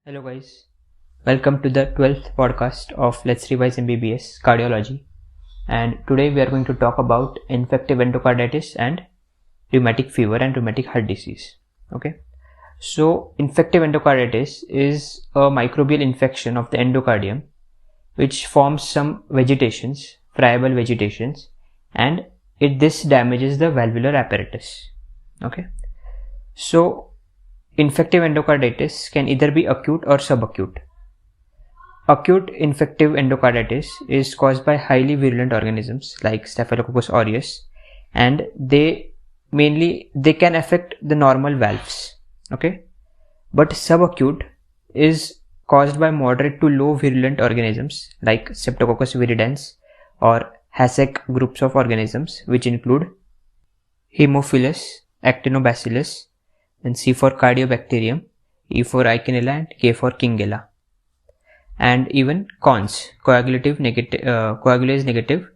Hello guys, welcome to the 12th podcast of Let's Revise MBBS Cardiology, and today we are going to talk about infective endocarditis and rheumatic fever and rheumatic heart disease. Okay, so infective endocarditis is a microbial infection of the endocardium which forms some vegetations, friable vegetations, and this damages the valvular apparatus. Okay, so infective endocarditis can either be acute or subacute. Acute infective endocarditis is caused by highly virulent organisms like Staphylococcus aureus, and they can affect the normal valves. Okay, but subacute is caused by moderate to low virulent organisms like Streptococcus viridans or HASEC groups of organisms, which include Haemophilus, Actinobacillus, and C for Cardiobacterium, E for Eikenella, and K for Kingella, and even cons, coagulase negative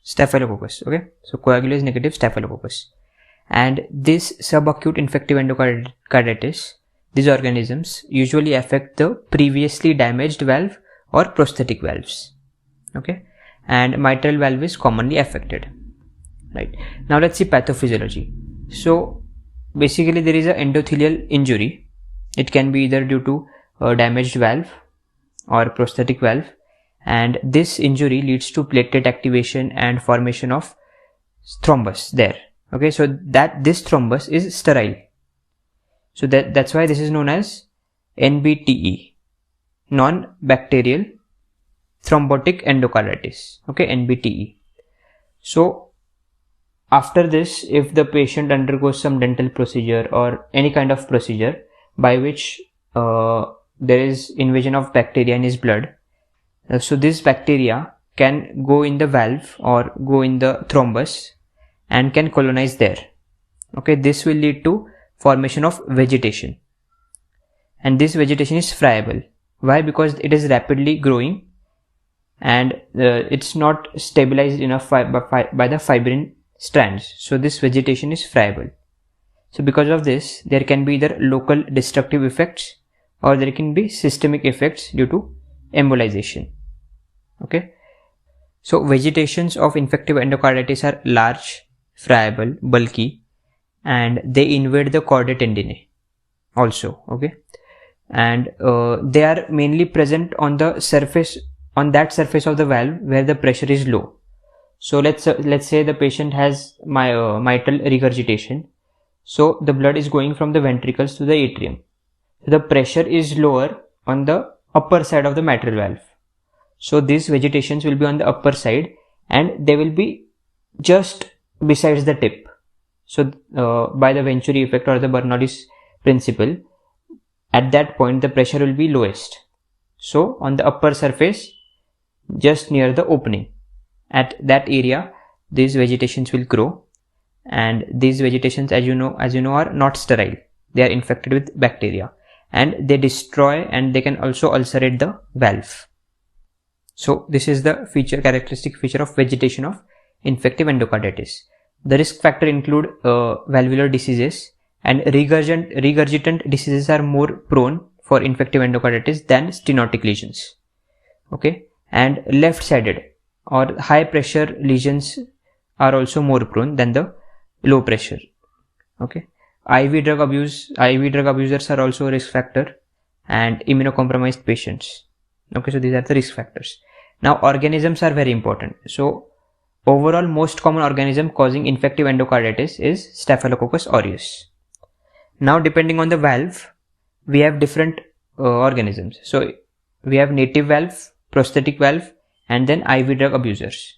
Staphylococcus. Okay, so coagulase negative Staphylococcus, and this subacute infective endocarditis, these organisms usually affect the previously damaged valve or prosthetic valves. Okay, and mitral valve is commonly affected. Right, now let's see pathophysiology. So basically there is an endothelial injury. It can be either due to a damaged valve or prosthetic valve, and this injury leads to platelet activation and formation of thrombus there. Okay, so that this thrombus is sterile, so that's why this is known as NBTE, non-bacterial thrombotic endocarditis. Okay, NBTE. So after this, if the patient undergoes some dental procedure or any kind of procedure by which there is invasion of bacteria in his blood, so this bacteria can go in the valve or go in the thrombus and can colonize there. Okay, this will lead to formation of vegetation, and this vegetation is friable. Why? Because it is rapidly growing and it's not stabilized enough by the fibrin strands, so this vegetation is friable. So because of this, there can be either local destructive effects or there can be systemic effects due to embolization. Okay, so vegetations of infective endocarditis are large, friable, bulky, and they invade the chordae tendineae also. Okay, and they are mainly present on the surface, on that surface of the valve where the pressure is low. So let's say the patient has mitral regurgitation. So the blood is going from the ventricles to the atrium. So the pressure is lower on the upper side of the mitral valve. So these vegetations will be on the upper side and they will be just besides the tip. So by the Venturi effect or the Bernoulli's principle, at that point the pressure will be lowest. So on the upper surface, just near the opening, at that area, these vegetations will grow, and these vegetations, as you know, are not sterile. They are infected with bacteria, and they destroy and they can also ulcerate the valve. So this is the characteristic feature of vegetation of infective endocarditis. The risk factor include valvular diseases, and regurgitant diseases are more prone for infective endocarditis than stenotic lesions. Okay, and left-sided or high pressure lesions are also more prone than the low pressure. Okay, IV drug abusers are also a risk factor, and immunocompromised patients. Okay, so these are the risk factors. Now organisms are very important. So overall, most common organism causing infective endocarditis is Staphylococcus aureus. Now depending on the valve, we have different organisms. So we have native valve, prosthetic valve, and then IV drug abusers.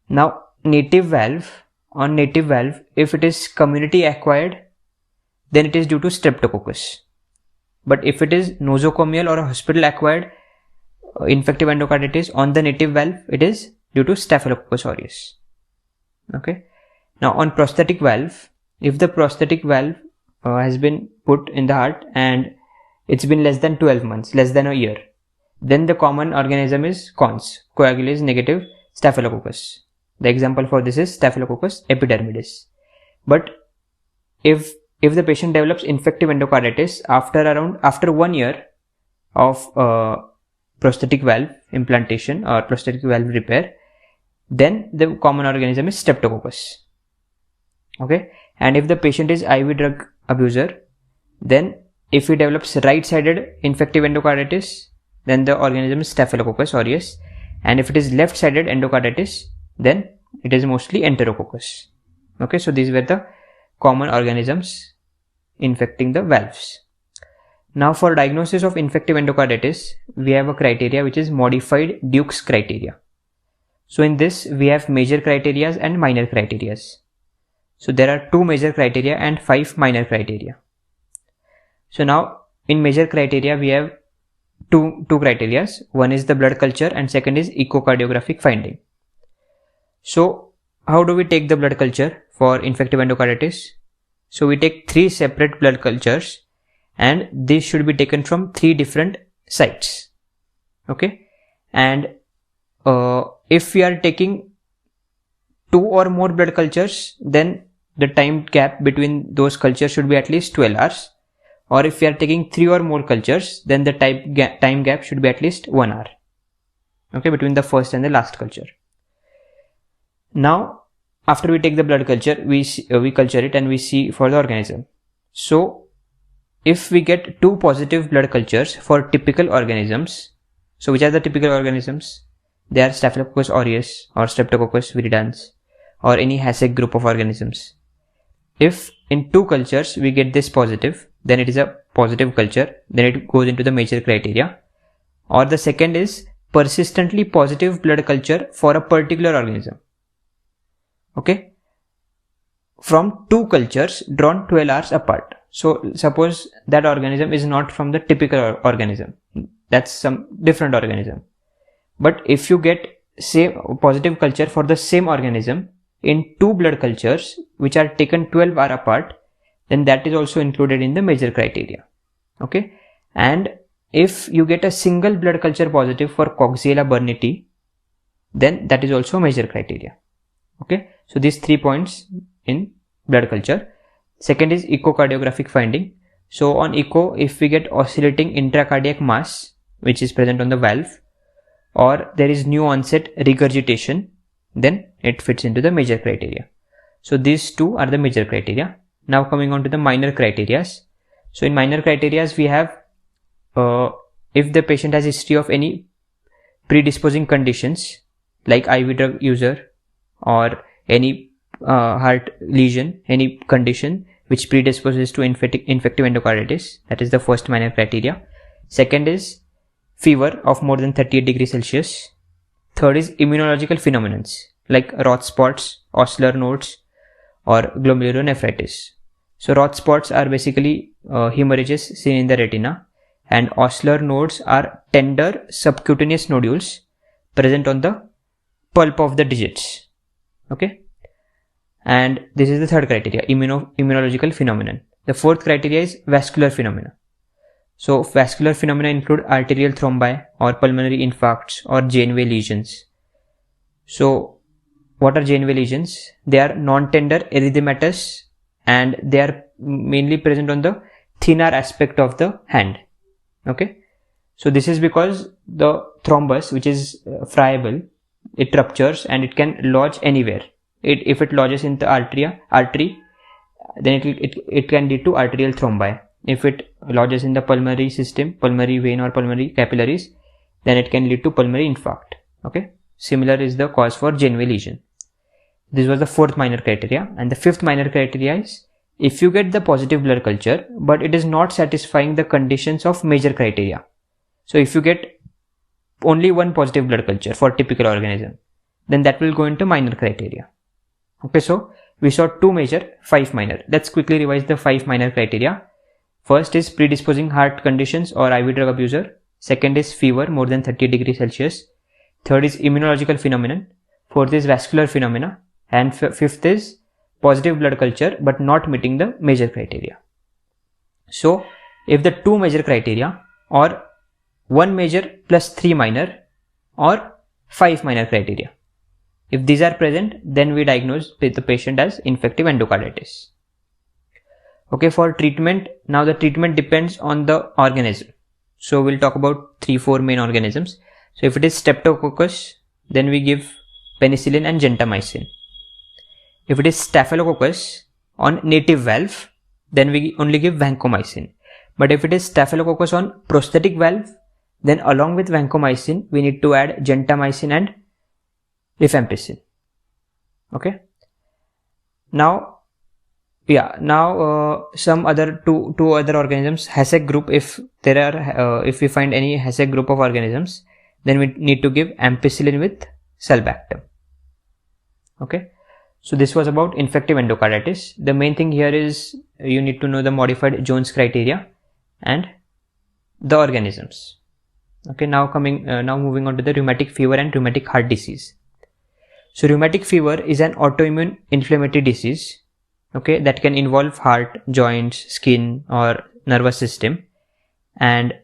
Now native valve, if it is community acquired, then it is due to Streptococcus. But if it is nosocomial or hospital acquired infective endocarditis on the native valve, it is due to Staphylococcus aureus. Okay. Now on prosthetic valve, if the prosthetic valve has been put in the heart and it's been less than 12 months, less than a year, then the common organism is cons, coagulase negative Staphylococcus. The example for this is Staphylococcus epidermidis. But if if the patient develops infective endocarditis after 1 year of prosthetic valve implantation or prosthetic valve repair, then the common organism is Streptococcus. Okay, and if the patient is IV drug abuser, then if he develops right-sided infective endocarditis, then the organism is Staphylococcus aureus, and if it is left-sided endocarditis, then it is mostly Enterococcus. Okay, so these were the common organisms infecting the valves. Now for diagnosis of infective endocarditis, we have a criteria which is modified Duke's criteria. So in this we have major criterias and minor criterias. So there are 2 major criteria and 5 minor criteria. So now in major criteria we have two criterias. One is the blood culture and second is echocardiographic finding. So how do we take the blood culture for infective endocarditis? So we take 3 separate blood cultures, and these should be taken from 3 different sites. Okay, and if we are taking 2 or more blood cultures, then the time gap between those cultures should be at least 12 hours. Or if we are taking 3 or more cultures, then the time gap should be at least 1 hour. Okay, between the first and the last culture. Now, after we take the blood culture, we culture it and we see for the organism. So, if we get 2 positive blood cultures for typical organisms, so which are the typical organisms? They are Staphylococcus aureus or Streptococcus viridans or any Hassek group of organisms. If in 2 cultures we get this positive, then it is a positive culture, then it goes into the major criteria. Or the second is persistently positive blood culture for a particular organism. Okay, from 2 cultures drawn 12 hours apart. So suppose that organism is not from the typical organism, that's some different organism. But if you get same positive culture for the same organism in 2 blood cultures which are taken 12 hours apart, then that is also included in the major criteria. Okay, and if you get a single blood culture positive for Coxiella burnetii, then that is also major criteria. Okay, so these 3 points in blood culture. Second is echocardiographic finding. So on echo, if we get oscillating intracardiac mass which is present on the valve, or there is new onset regurgitation, then it fits into the major criteria. So these 2 are the major criteria. Now coming on to the minor criteria. So in minor criteria we have if the patient has history of any predisposing conditions like IV drug user or any heart lesion, any condition which predisposes to infective endocarditis, that is the first minor criteria. Second is fever of more than 38 degrees Celsius. Third is immunological phenomena like Roth spots, Osler nodes or glomerulonephritis. So Roth spots are basically hemorrhages seen in the retina, and Osler nodes are tender subcutaneous nodules present on the pulp of the digits. Okay, and this is the third criteria, immunological phenomenon. The fourth criteria is vascular phenomena. So vascular phenomena include arterial thrombi or pulmonary infarcts or Janeway lesions. So what are Janeway lesions? They are non-tender erythematous and they are mainly present on the thinner aspect of the hand. Okay, so this is because the thrombus, which is friable, it ruptures and it can lodge anywhere. If it lodges in the artery, then it can lead to arterial thrombi. If it lodges in the pulmonary system, pulmonary vein or pulmonary capillaries, then it can lead to pulmonary infarct. Okay, similar is the cause for Janeway lesion. This was the fourth minor criteria, and the fifth minor criteria is if you get the positive blood culture but it is not satisfying the conditions of major criteria. So if you get only one positive blood culture for typical organism, then that will go into minor criteria. Okay, so we saw 2 major, 5 minor. Let's quickly revise the 5 minor criteria. First is predisposing heart conditions or IV drug abuser. Second is fever more than 30 degrees Celsius. Third is immunological phenomenon. Fourth is vascular phenomena. And fifth is positive blood culture but not meeting the major criteria. So if the 2 major criteria or 1 major plus 3 minor or 5 minor criteria, if these are present, then we diagnose the patient as infective endocarditis. Okay, for treatment, now the treatment depends on the organism. So we'll talk about 3-4 main organisms. So if it is Streptococcus, then we give penicillin and gentamicin. If it is Staphylococcus on native valve, then we only give vancomycin. But if it is Staphylococcus on prosthetic valve, then along with vancomycin, we need to add gentamicin and rifampicin. Okay. Now some other two other organisms, Hassek group. If we find any Hassek group of organisms, then we need to give ampicillin with sulbactam. Okay. So this was about infective endocarditis. The main thing here is you need to know the modified Jones criteria and the organisms. Okay. Now moving on to the rheumatic fever and rheumatic heart disease. So rheumatic fever is an autoimmune inflammatory disease, okay, that can involve heart, joints, skin or nervous system, and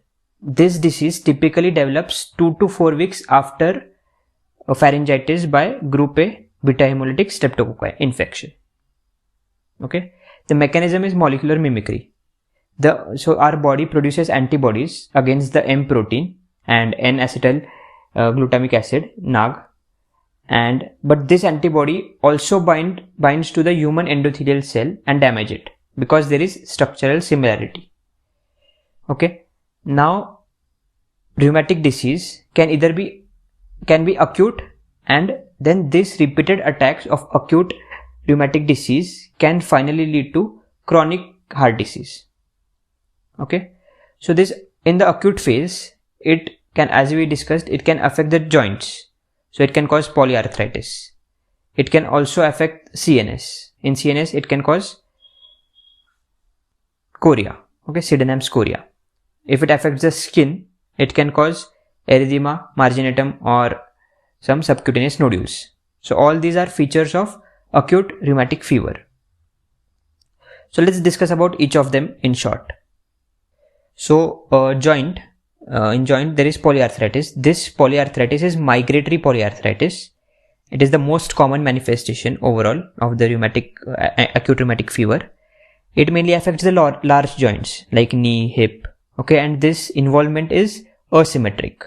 this disease typically develops 2 to 4 weeks after a pharyngitis by group A beta hemolytic streptococci infection. Okay, the mechanism is molecular mimicry. So our body produces antibodies against the M protein and N-acetyl glutamic acid, NAG. But this antibody also binds to the human endothelial cell and damage it because there is structural similarity. Okay. Now, rheumatic disease can be acute, and then these repeated attacks of acute rheumatic disease can finally lead to chronic heart disease. Okay. So this, in the acute phase, it can, as we discussed, it can affect the joints. So it can cause polyarthritis. It can also affect CNS. In CNS, it can cause chorea. Okay, Sydenham's chorea. If it affects the skin, it can cause erythema marginatum or some subcutaneous nodules. So all these are features of acute rheumatic fever. So let's discuss about each of them in short. So in joint there is polyarthritis. This polyarthritis is migratory polyarthritis. It is the most common manifestation overall of the acute rheumatic fever. It mainly affects the large joints like knee, hip. Okay, and this involvement is asymmetric.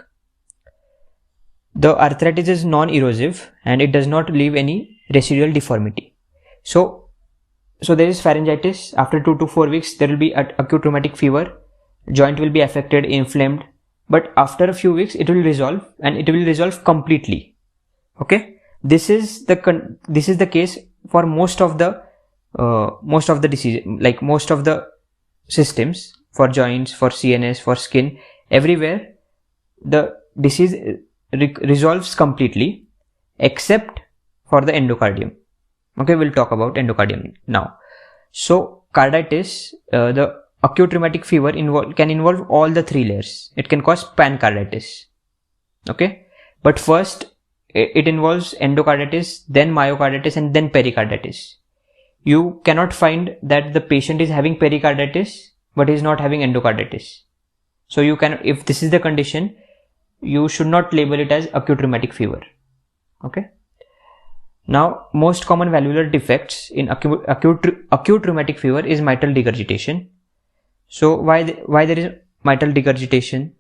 The arthritis is non-erosive and it does not leave any residual deformity. So there is pharyngitis. After 2 to 4 weeks, there will be acute rheumatic fever. Joint will be affected, inflamed, but after a few weeks it will resolve, and it will resolve completely. Okay, this is the case for most of the disease, like most of the systems, for joints, for CNS, for skin, everywhere the disease resolves completely except for the endocardium. Okay, we'll talk about endocardium now. So carditis, the acute rheumatic fever can involve all the 3 layers. It can cause pancarditis. Okay, but first it involves endocarditis, then myocarditis, and then pericarditis. You cannot find that the patient is having pericarditis but is not having endocarditis. So you can, if this is the condition, you should not label it as acute rheumatic fever. Okay. Now, most common valvular defects in acute rheumatic fever is mitral regurgitation. So why there is mitral regurgitation?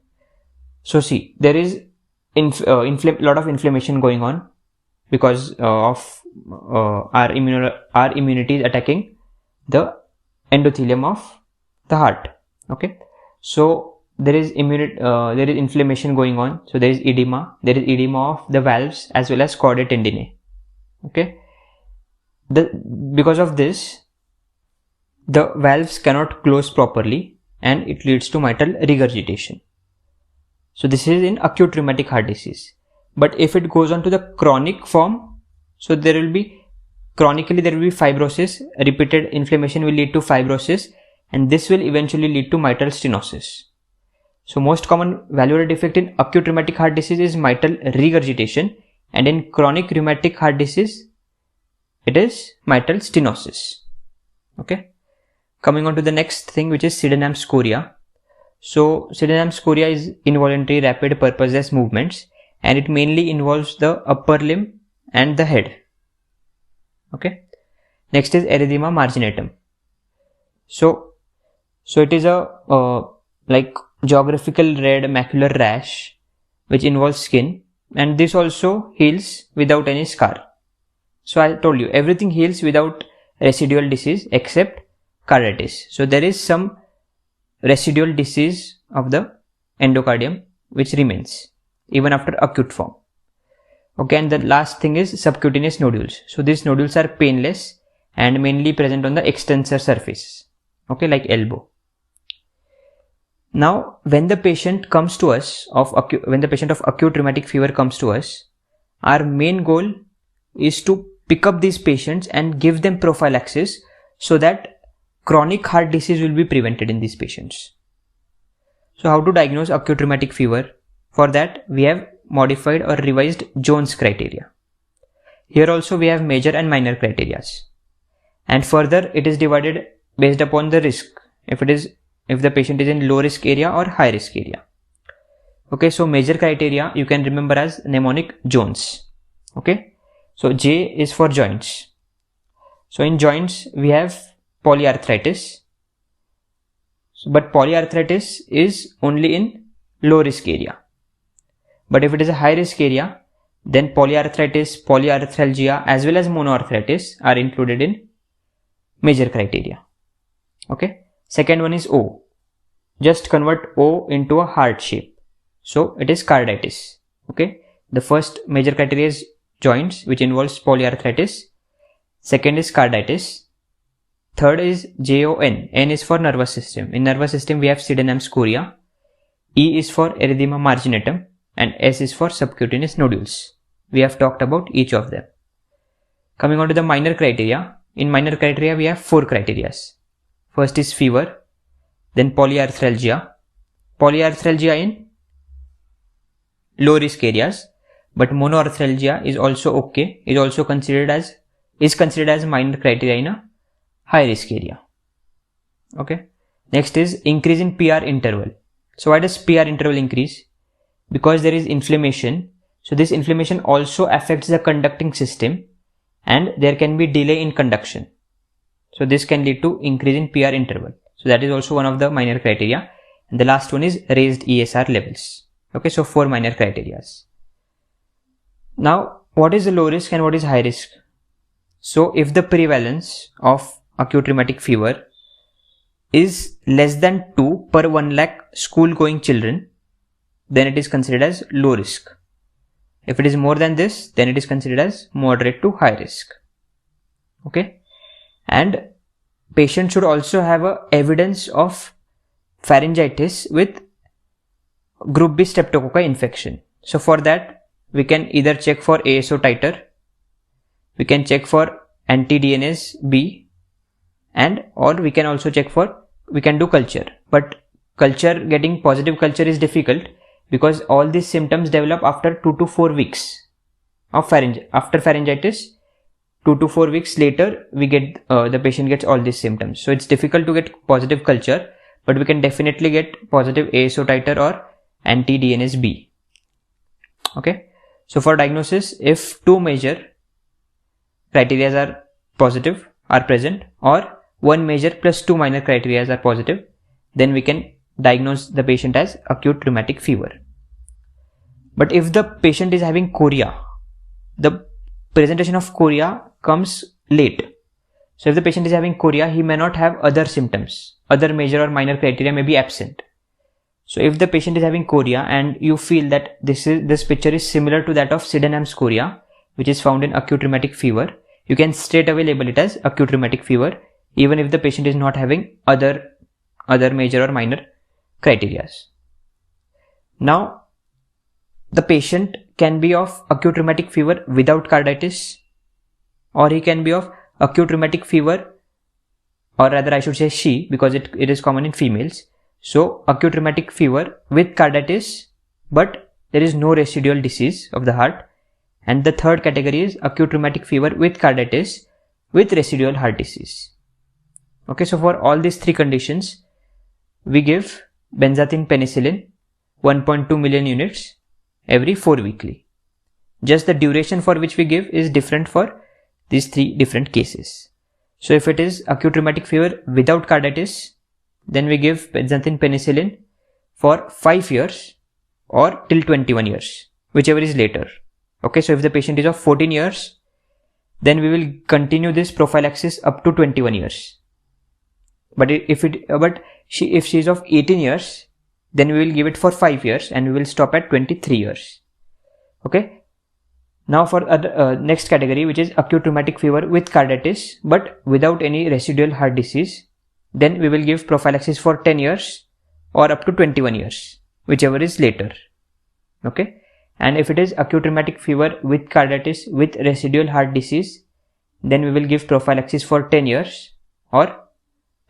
So see, there is lot of inflammation going on because of our immunity is attacking the endothelium of the heart. Okay, so there is inflammation going on. So there is edema. There is edema of the valves as well as chordae tendineae. Okay, because of this, the valves cannot close properly and it leads to mitral regurgitation. So this is in acute rheumatic heart disease. But if it goes on to the chronic form, so chronically there will be fibrosis. Repeated inflammation will lead to fibrosis, and this will eventually lead to mitral stenosis. So most common valvular defect in acute rheumatic heart disease is mitral regurgitation, and in chronic rheumatic heart disease it is mitral stenosis. Okay. Coming on to the next thing, which is Sydenham's chorea. So Sydenham's chorea is involuntary rapid purposeless movements, and it mainly involves the upper limb and the head. Okay. Next is erythema marginatum. So it is a like geographical red macular rash which involves skin, and this also heals without any scar. So I told you everything heals without residual disease except carditis. So there is some residual disease of the endocardium which remains even after acute form. Okay, and the last thing is subcutaneous nodules. So these nodules are painless and mainly present on the extensor surface, okay, like elbow. Now, when the patient comes to us when the patient of acute rheumatic fever comes to us, our main goal is to pick up these patients and give them prophylaxis so that chronic heart disease will be prevented in these patients. So how to diagnose acute rheumatic fever? For that, we have modified or revised Jones criteria. Here also we have major and minor criteria. And further, it is divided based upon the risk. If the patient is in low risk area or high risk area. Okay, so major criteria you can remember as mnemonic Jones. Okay, so J is for joints. So in joints we have polyarthritis. But polyarthritis is only in low risk area. But if it is a high risk area, then polyarthritis, polyarthralgia as well as monoarthritis are included in major criteria. Okay. Second one is O. Just convert O into a heart shape. So it is carditis. Okay. The first major criteria is joints, which involves polyarthritis. Second is carditis. Third is JON. N is for nervous system. In nervous system we have Sydenham's chorea. E is for erythema marginatum and S is for subcutaneous nodules. We have talked about each of them. Coming on to the minor criteria. In minor criteria we have 4 criteria. First is fever, then polyarthralgia. Polyarthralgia in low risk areas, but monoarthralgia is also okay. Is considered as minor criteria in a high risk area. Okay. Next is increase in PR interval. So why does PR interval increase? Because there is inflammation. So this inflammation also affects the conducting system and there can be delay in conduction. So this can lead to increase in PR interval. So that is also one of the minor criteria. And the last one is raised ESR levels. Okay, so 4 minor criteria. Now, what is the low risk and what is high risk? So if the prevalence of acute rheumatic fever is less than 2 per 1 lakh school going children, then it is considered as low risk. If it is more than this, then it is considered as moderate to high risk. Okay. And patient should also have a evidence of pharyngitis with group B streptococci infection. So for that, we can either check for ASO titer, we can check for anti-DNase B, or we can also check we can do culture. But getting positive culture is difficult because all these symptoms develop after 2 to 4 weeks of after pharyngitis. 2 to 4 weeks later, we get the patient gets all these symptoms. So it's difficult to get positive culture, but we can definitely get positive ASO titer or anti-DNase B. Okay. So for diagnosis, if 2 major criteria are present, or 1 major plus 2 minor criteria are positive, then we can diagnose the patient as acute rheumatic fever. But if the patient is having chorea, the presentation of chorea comes late. So if the patient is having chorea, he may not have other symptoms. Other major or minor criteria may be absent. So if the patient is having chorea and you feel that this picture is similar to that of Sydenham's chorea, which is found in acute rheumatic fever, you can straight away label it as acute rheumatic fever, even if the patient is not having other major or minor criteria. Now, the patient can be of acute rheumatic fever without carditis, or he can be of acute rheumatic fever, or rather I should say she, because it is common in females. So acute rheumatic fever with carditis, but there is no residual disease of the heart. And the third category is acute rheumatic fever with carditis with residual heart disease. Okay, so for all these 3 conditions, we give benzathine penicillin 1.2 million units every 4 weekly. Just the duration for which we give is different for these 3 different cases. So if it is acute rheumatic fever without carditis, then we give benzathine penicillin for 5 years or till 21 years, whichever is later. Okay, so if the patient is of 14 years, then we will continue this prophylaxis up to 21 years. But if she is of 18 years, then we will give it for 5 years and we will stop at 23 years. Okay. Now for next category, which is acute rheumatic fever with carditis but without any residual heart disease, then we will give prophylaxis for 10 years or up to 21 years, whichever is later. Okay. And if it is acute rheumatic fever with carditis with residual heart disease, then we will give prophylaxis for 10 years or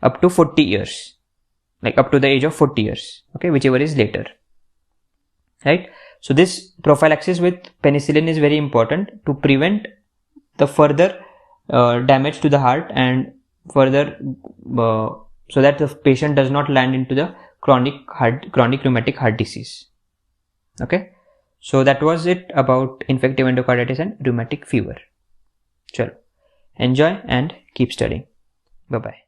up to 40 years, like up to the age of 40 years, okay, whichever is later, right? So this prophylaxis with penicillin is very important to prevent the further damage to the heart and further so that the patient does not land into the chronic rheumatic heart disease. Okay, so that was it about infective endocarditis and rheumatic fever. Chalo, enjoy and keep studying. Bye bye.